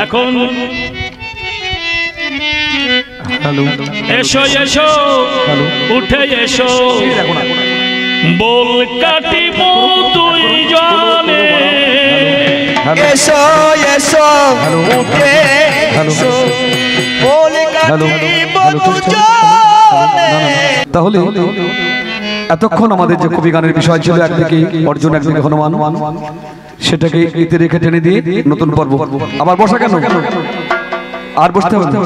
এখন এসো এসো উঠে এসো বল কাটিব দুই জনে এসো এসো উঠে এসো বল কাটিব দুই জনে। তাহলে এতক্ষণ আমাদের যে কবি গানের বিষয় ছিল একদিকে অর্জুন একদিকে হনুমান, সেটাকে ইতি রেখে টেনে দিয়ে নতুন পর্ব। আবার বসা কেন? আর বসতে হবে না।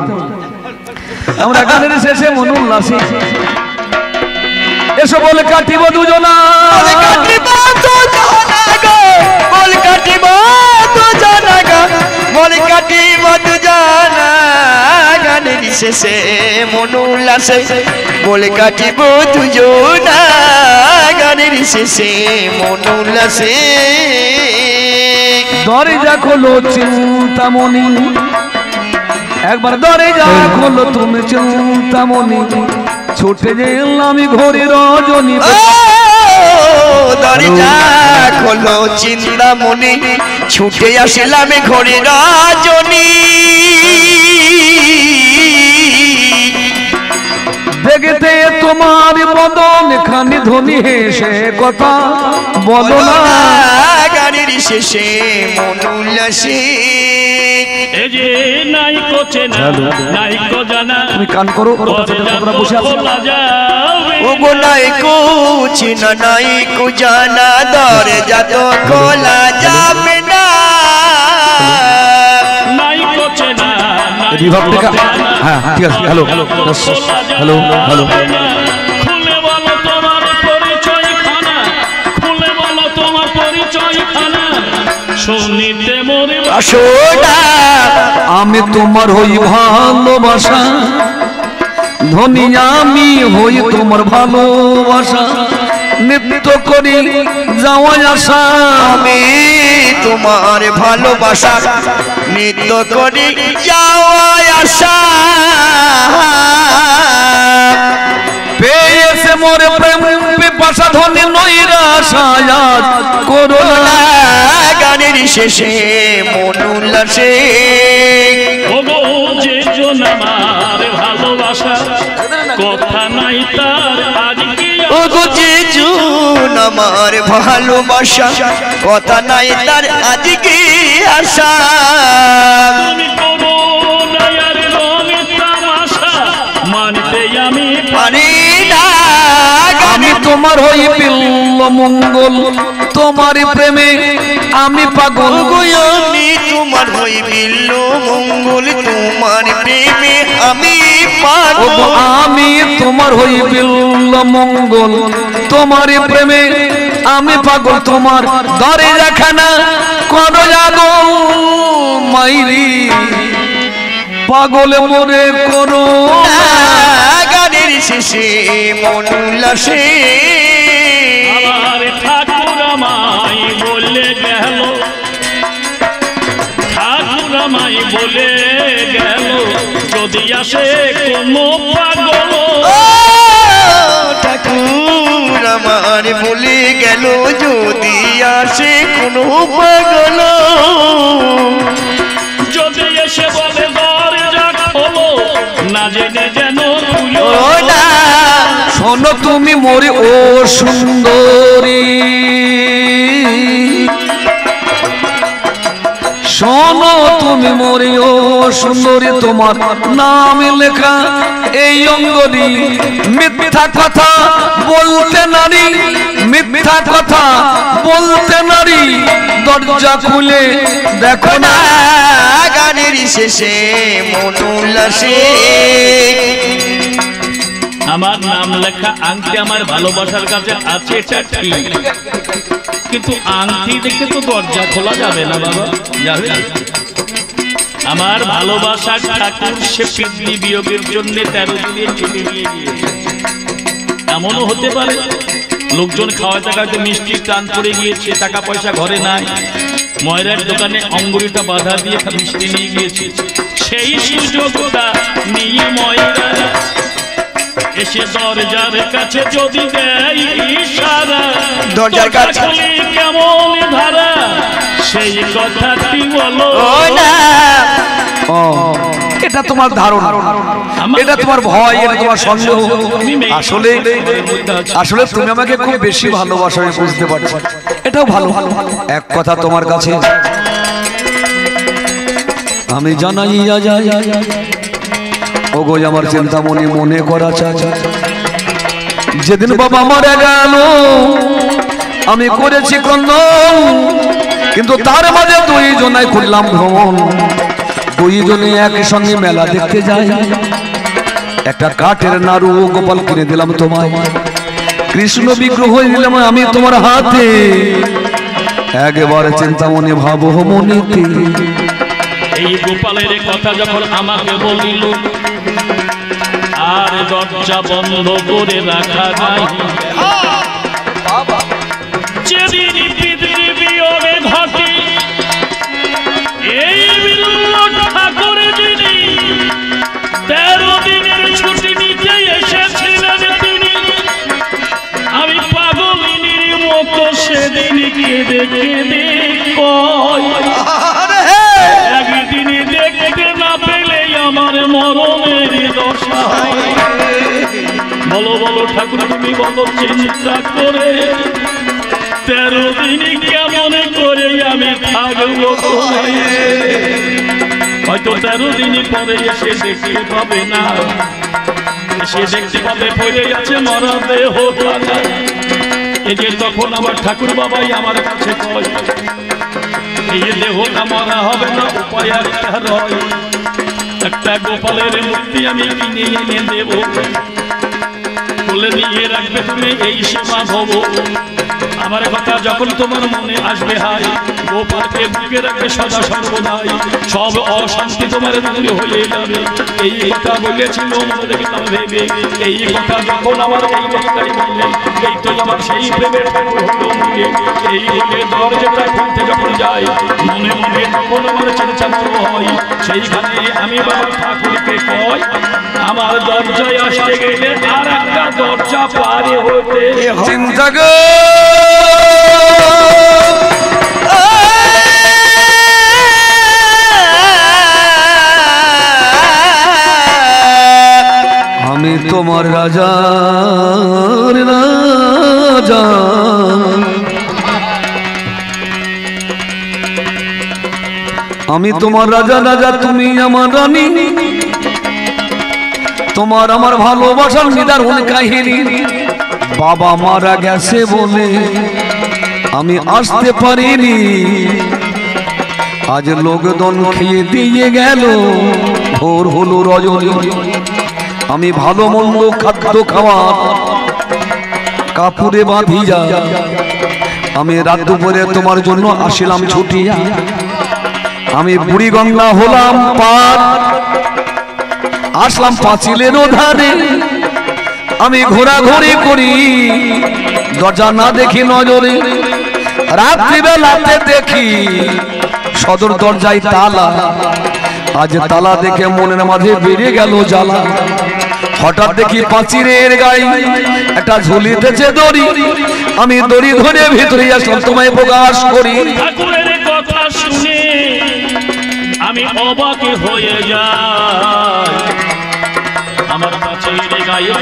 আমরা গানের শেষে মন উল্লাসে এসো বলে কাটিব দুজনা, কাটিব দুজনা গো, বল কাটিব দুজনা গো, বল কাটিব দুজনা। গানের শেষে মন উল্লাসে বল কাটিব দুজনা, গানের শেষে মন উল্লাসে। দরজা খোলো চিন্তামণি, একবার দরজা খোলো তুমি চিন্তামণি, ছুটে গেলাম ঘরে রজনী। দরজা খোলো চিন্তামণি, ছুটে আসলাম ঘরে রজনী। দেখতে তোমার বদন খানি ধনী হেসে কথা বলো না, গানের শেষে মন উল্লাসে। এ যে নাইকো চেনা নাইকো জানা তুমি কান করো, তোমরা বসে আছো। ওগো নাইকো চেনা নাইকো জানা, দরজা তো খোলা যাবে না। নাইকো চেনা বিভাগ থেকে হ্যাঁ ঠিক আছে। হ্যালো হ্যালো হ্যালো হ্যালো, খুলে বলো তোমার পরিচয় খানা, খুলে বলো তোমার পরিচয় খানা, শুনিতে মরে আসো না। আমি তোমার হই ভালোবাসা, ধনী আমি হই তোমার ভালোবাসা, নিত্য করি যাওয়া আসা। আমি তোমার ভালোবাসা নিত্য করি যাওয়া আসা। পেয়েছে মোর প্রেম পিপাসা, ধনী নৈরাশা আজ করো না। গানের শেষে মন উল্লাসে ওগো যে জন আমার ভালোবাসা, কথা নাই তার আজকে। ওগো যে জন আমার ভালোবাসা, কথা নাই তার আজকে আশা। তুমি করো দয়ার রঙে তামাশা, মানতে আমি পারি না। আমি তোমার হই বিল্ল মঙ্গল, তোমার প্রেমে আমি পাগল। আমি তোমার হই বিল্ল মঙ্গল, তোমার প্রেমে আমি পাগল। আমি তোমার হই বিল্ল মঙ্গল, তোমার প্রেমে আমি পাগল। তোমার দরজা খানা করো জাগো মাইরি, পাগল মোরে করো। গানের শেষে মন উল্লাসে আমার ঠাকুর আমায় বলে গেল, ঠাকুর আমায় বলে গেল, যদি আসে কোনো পাগল। ঠাকুর আমার বলে গেল, যদি আসে কোনো পাগল। যদি এসে বলে দরজা খোলো, না জেনে যেন খুলো না। শোনো তুমি মোরে ও সুন্দরী, শোনো তুমি মোরে ও সুন্দরী, তোমার নাম লেখা এই অঙ্গনি। মিথ্যা কথা বলতে নারী, মিথ্যা কথা বলতে নারী, দরজা খুলে দেখো না। গানের শেষে মন উল্লাসে আমার নাম লেখা আংটি আমার ভালোবাসার কাছে আছে, এটা ঠিক, কিন্তু আংটি দেখে তো দরজা খোলা যাবে না বাবা, যাবে না। আমার ভালোবাসা ঠাকুর সে পিতৃ বিয়োগের জন্য 13 দিনের ছুটি নিয়ে গিয়েছে। এমনও হতে পারে লোকজন খাওয়া টাকাতে মিষ্টি টান পড়ে গিয়েছে, টাকা পয়সা ঘরে নাই, ময়রার দোকানে অঙ্গুরিটা বাধা দিয়ে মিষ্টি নিয়ে গিয়েছে। সেই সুযোগটা নিয়ে ময়রা এসে দরজার কাছে যদি দেয় ইশারা, দরজার কাছে কেমন ধারা, সেই কথাটি বলো না। এটা তোমার ধারণা, এটা তোমার ভয়, এটা তোমার সন্দেহ। আসলে আসলে তুমি আমাকে খুব বেশি ভালোবাসো, আমি বুঝতে পারছি, এটাও ভালো। এক কথা তোমার কাছে আমি জানাইয়া যাই, ওগো আমার চিন্তামণি মনে করা চাই, যেদিন বাবা মারা গেল আমি করেছি ক্রন্দন, কিন্তু তার মাঝে দুইজনাই করলাম ভ্রমণ। দুইজনে একসঙ্গে মেলা দেখতে যাই, একটা কাঠের নাড়ু গোপাল কিনে দিলাম তোমায়, কৃষ্ণ বিগ্রহ দিলাম আমি তোমার হাতে, একবারে চিন্তামণি ভাবো মনেতে। এই গোপালের কথা যখন আমাকে বলিল, আর দরজা বন্ধ করে রাখা যায়, যেদিন পৃথিবী বিয়োগে ঘটে, এই ঠাকুরের যিনি 13 দিনের ছুটি নিতে এসেছিলেন তিনি, আমি পাগলিনীর মতো সেদিন কেঁদে কেঁদে কয়, একদিনে দেখতে না পেলে আমার মরণের দশা। বলো বলো ঠাকুর তুমি বলো, চিন্তা করে 13 দিন কেমন করে আমি থাকবো? হয়তো 13 দিন পরে এসে দেখতে পাবে না, এসে দেখতে পাবে পড়ে গেছে মরা দেহ। এই যে তখন আমার ঠাকুর বাবাই আমার কাছে কয়, এই দেহটা মরা হবে না, উপায় একটা রয়, একটা গোপালের মূর্তি আমি কিনে এনে দেব, বলে নিয়ে রাখবে তুমি এই সেবা ভব। আমার কথা যখন তোমার মনে আসবে হাই, গোপালকে বুকে রাখবে সদা সর্বদাই, সব অশান্তি তোমার দূর হয়ে যাবে। এই কথা বলেছিল মনে দেখলাম ভেবে, এই কথা যখন আমার এই লোকটাই বললেন, এই তো আমার সেই প্রেমের ঠাকুর হলো মনে। এই বলে দরজাটা খুলতে যখন যাই, মনে মনে তখন আমার চিন্তা হয়, সেইখানে আমি বাবা ঠাকুরকে কয়, আমার দরজায় আসতে গেলে আর একটা দরজা পারে হতে চিন্তা গো আমি তোমার রাজার রাজা, আমি তোমার রাজা রাজা তুমি আমার রানী, তোমার আমার ভালোবাসার নিদারুণ কাহিনী। বাবা মারা গেছে বলে আমি আসতে পারিনি, আজ লোকজন খেয়ে দিয়ে গেল, ভোর হলো রজনী, আমি ভালো মন্দ খাদ্য খাওয়া কাপড়ে বাঁধি যা, আমি রাত দুপুরে তোমার জন্য আসিলাম ছুটিয়া, আমি বুড়ি গঙ্গা হলাম পার, আসলাম পাঁচিলের ধারে, আমি ঘোরাঘুরি করি, দরজা না দেখি নজরে, রাত্রিবেলাতে দেখি সদর দরজায় তালা, আজ তালা দেখে মনের মাঝে বেড়ে গেল জ্বালা। হঠাৎ দেখি পাঁচিলের গায়ে একটা ঝুলিতেছে দড়ি, আমি দড়ি ধরে ভিতরে আসলাম তোমায় প্রকাশ করি। ঠাকুরের কথা শুনে আমি অবাক হয়ে যাই, আমার পাঁচিলের গায়ে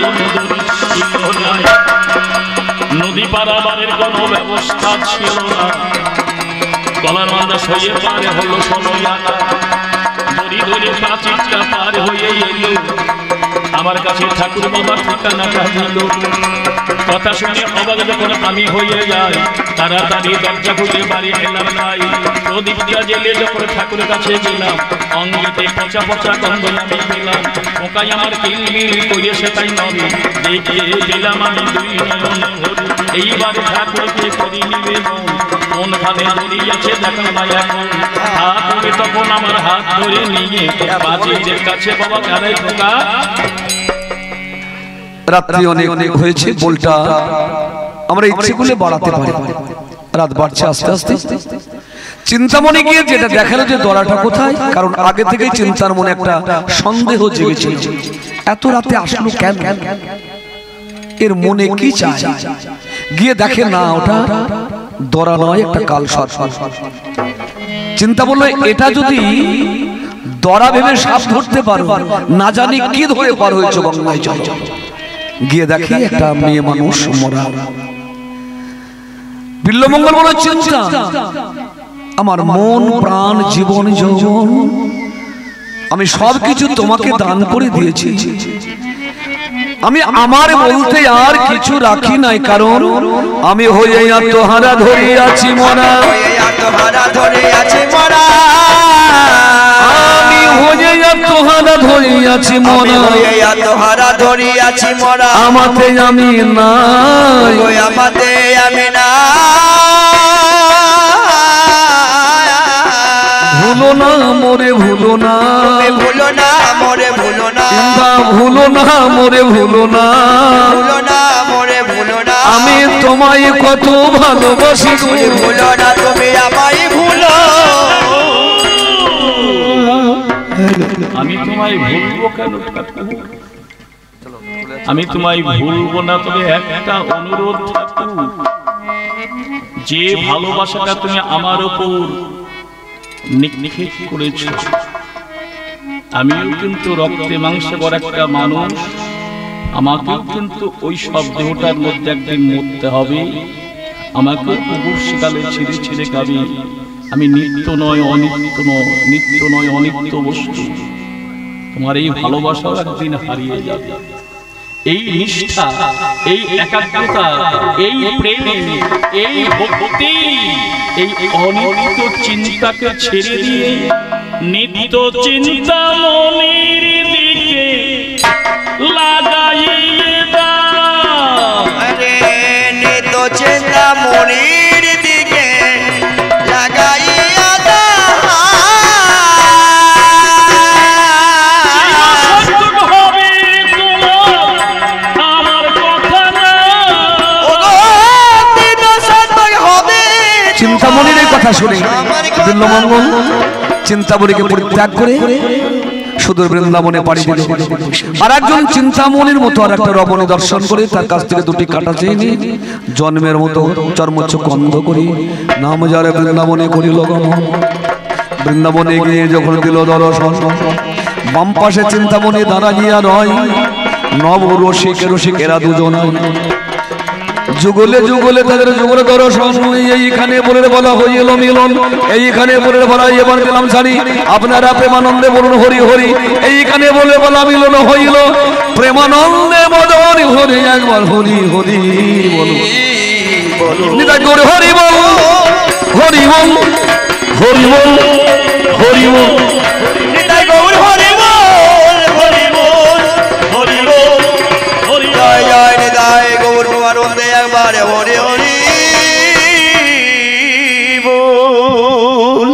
নদী পারাবারের কোনো ব্যবস্থা ছিল না, গলার মাথা সইয়ে পারে হলো 16 আনা, দড়ি ধরে পাঁচিলটা পার হয়ে এলো, আমার কাছে ঠাকুর বাবার ঠিকানাটা দিল। কথা শুনে অবাক যখন আমি হয়ে যাই, তাড়াতাড়ি দরজা খুলে বাড়ি এলাম নাই, প্রদীপটা জেলে যখন ঠাকুরের কাছে গেলাম, অঙ্গিতে পচা পচা গন্ধ আমি পেলাম, ওকাই আমার কিলমিল করে সেটাই নবে, দেখে গেলাম আমি 2 নয়ন ভরে, এইবারে ঠাকুরকে করি নিবেদন, কোনখানে দড়িয়েছে দেখা নাই এখন, ঠাকুরে তখন আমার হাত ধরে নিয়ে বাজিদের কাছে বাবা গাড়াই ঢোকা। রাত্রি অনেক অনেক হয়েছে, বলটা আমরা ইচ্ছে করলে বাড়াতে পারি, রাত বাড়ছে আস্তে আস্তে। চিন্তামণি গিয়ে যেটা দেখালো যে দড়াটা কোথায়, কারণ আগে থেকেই চিন্তার মনে একটা সন্দেহ জেগেছিল, এত রাতে আসলো কেন, এর মনে কি চায়। গিয়ে দেখে না ওটা দড়া নয়, একটা কাল সর্প। চিন্তা বললো এটা যদি দরা ভেবে সাপ ধরতে পারো, না জানি কি ধরে পার হয়েছে গঙ্গায় চলো। গিয়ে দেখি একটা মেয়ে মানুষ মরা। বিল্বমঙ্গল বলে চিন্তা, আমার মন প্রাণ জীবন যৌবন আমি সবকিছু তোমাকে দান করে দিয়েছি, আমি আমার বলতে আর কিছু রাখি নাই, কারণ আমি হয়ে আত্মহারা ধরে আছি মরা, আত্মহারা ধরে আছে মরা, আমি হয়ে আত্মহারা ধরে আছি মরা, আত্মহারা ধরে আছি মরা, আমাতে আমি নাই, আমাতে আমি না। ভুলো না মোরে ভুলো না, ভুলো না মোরে ভুলো না, ভুলো না মোরে ভুলো না, ভুলো না মোরে ভুলো না, আমি তোমায় কত ভালোবাসি, ভুলো না তুমি আমায় ভুলো। আমি তোমায় ভুলবো কেন ঠাকুর? আমি তোমায় ভুলবো না, তবে একটা অনুরোধ ঠাকুর, যে ভালোবাসাটা তুমি আমার উপর নিক্ষেপ করেছ, আমিও কিন্তু রক্তে মাংসে বড় একটা মানুষ, আমাকেও কিন্তু ওই সব দেহটার মধ্যে একদিন মরতে হবে, আমাকে কুকুর শিকালে ছিঁড়ে ছিঁড়ে খাবে, আমি নিত্য নয় অনিত্য নয়, নিত্য নয় অনিত্য বস্তু, তোমার এই ভালোবাসাও একদিন হারিয়ে যাবে। এই নিষ্ঠা, এই একাগ্রতা, এই প্রেম, এই ভক্তি, এই অনিত্য চিন্তাকে ছেড়ে দিয়ে নিত্য চিন্তা মনের দিকে লাগাইয়ে দাও। আরে নিত্য চিন্তা মনের দিকে লাগাইয়া দাও, হবে তোমার আমার কথা না, হবে চিন্তামণির এই কথা শুনে বিল্বমঙ্গল চিন্তামণিকে পরিত্যাগ করে সুদূর বৃন্দাবনে পাড়ি দিল। আর একজন চিন্তামণির মতো আর একটা রমণী দর্শন করে তার কাছ থেকে দুটি কাঁটা চেয়ে নিয়ে জন্মের মতো চর্মচোখ অন্ধ করি নাম যারে বৃন্দাবনে করিল গমন। বৃন্দাবনে গিয়ে যখন দিল দর্শন, বাম পাশে চিন্তামণি দাঁড়াইয়া রয়, নব রসিক রসিকেরা দুজন যুগলে যুগলে তাদের যুগলে দর্শন, এইখানে বলে বলা হইল মিলন, এইখানে বলে বলা এবার দিলাম ছাড়ি, আপনারা প্রেমানন্দে বলুন হরি হরি, এইখানে বলে বলা মিলন হইল প্রেমানন্দে মদন হরি, একবার হরি হরি বলুন, নিতাই গৌর হরি বল, হরি বল, হরি বল, হরি বল, নিতাই গৌর হরি বল, হরি বল, হরি বল, হরি জয় জয় নিতাই গৌর প্রেমানন্দে একবার হরি হরি বল।